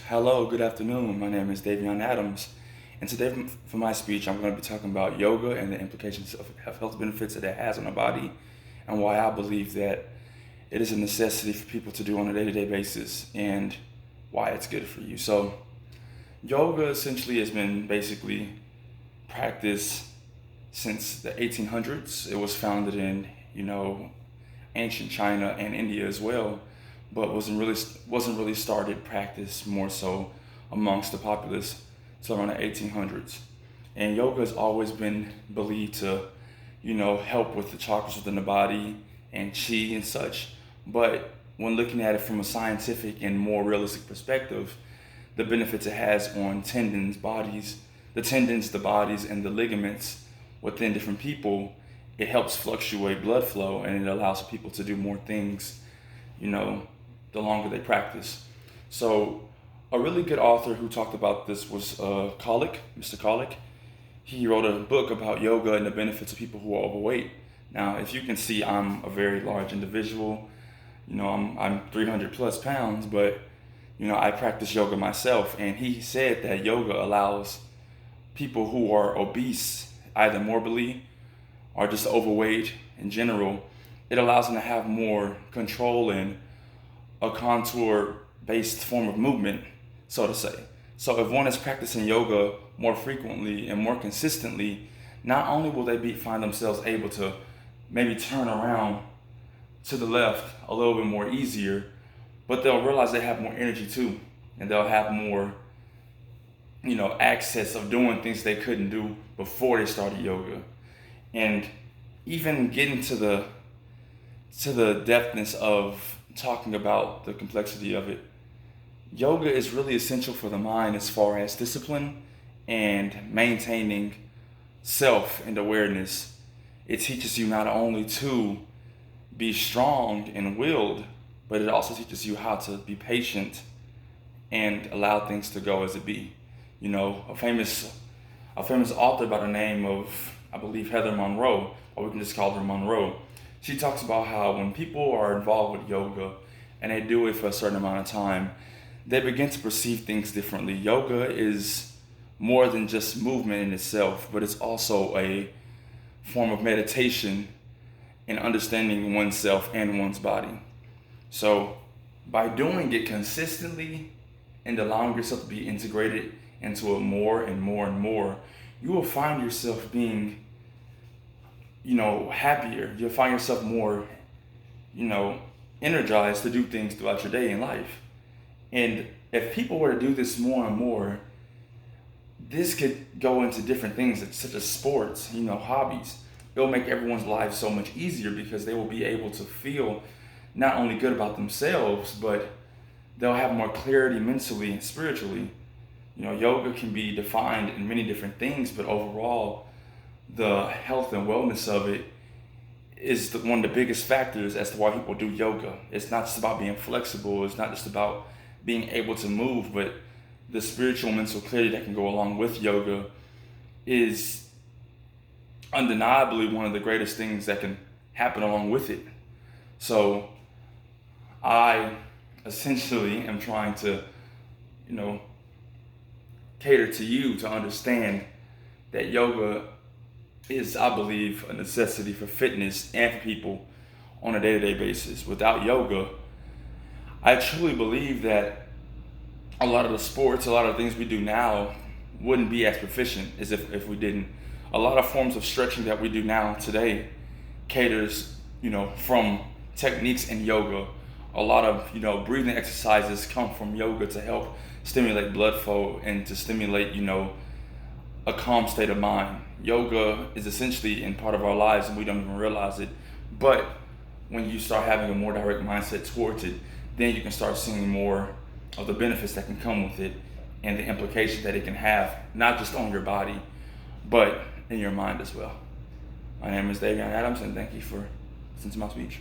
Hello, good afternoon. My name is Davion Adams, and today for my speech, I'm going to be talking about yoga and the implications of health benefits that it has on the body, and why I believe that it is a necessity for people to do on a day-to-day basis, and why it's good for you. So, yoga essentially has been basically practiced since the 1800s. It was founded in, ancient China and India as well, but wasn't really started practice more so amongst the populace till around the 1800s. And yoga has always been believed to, help with the chakras within the body and chi and such. But when looking at it from a scientific and more realistic perspective, the benefits it has on the tendons, the bodies, and the ligaments within different people, it helps fluctuate blood flow and it allows people to do more things, the longer they practice. So a really good author who talked about this was Mr. Colick. He wrote a book about yoga and the benefits of people who are overweight. Now, if you can see, I'm a very large individual. I'm 300 plus pounds, but I practice yoga myself. And he said that yoga allows people who are obese, either morbidly or just overweight in general, it allows them to have more control in a contour-based form of movement, so to say. So if one is practicing yoga more frequently and more consistently, not only will they find themselves able to maybe turn around to the left a little bit more easier, but they'll realize they have more energy too, and they'll have more, access of doing things they couldn't do before they started yoga. And even getting to the depthness of talking about the complexity of it, yoga is really essential for the mind as far as discipline and maintaining self and awareness. It teaches you not only to be strong and willed, but it also teaches you how to be patient and allow things to go as it be. A famous author by the name of, I believe, Heather Monroe, or we can just call her Monroe. She talks about how when people are involved with yoga and they do it for a certain amount of time, they begin to perceive things differently. Yoga is more than just movement in itself, but it's also a form of meditation and understanding oneself and one's body. So by doing it consistently and allowing yourself to be integrated into it more and more and more, you will find yourself being, happier. You'll find yourself more, energized to do things throughout your day in life. And if people were to do this more and more, this could go into different things such as sports, hobbies. It'll make everyone's life so much easier because they will be able to feel not only good about themselves, but they'll have more clarity mentally and spiritually. Yoga can be defined in many different things, but overall, the health and wellness of it is one of the biggest factors as to why people do yoga. It's not just about being flexible. It's not just about being able to move, but the spiritual mental clarity that can go along with yoga is undeniably one of the greatest things that can happen along with it. So I essentially am trying to, cater to you to understand that yoga is, I believe, a necessity for fitness and for people on a day-to-day basis. Without yoga, I truly believe that a lot of the sports, a lot of things we do now wouldn't be as proficient as if we didn't. A lot of forms of stretching that we do now today caters, from techniques in yoga. A lot of, breathing exercises come from yoga to help stimulate blood flow and to stimulate, a calm state of mind. Yoga is essentially in part of our lives and we don't even realize it. But when you start having a more direct mindset towards it, then you can start seeing more of the benefits that can come with it and the implications that it can have, not just on your body, but in your mind as well. My name is Davion Adams, and thank you for listening to my speech.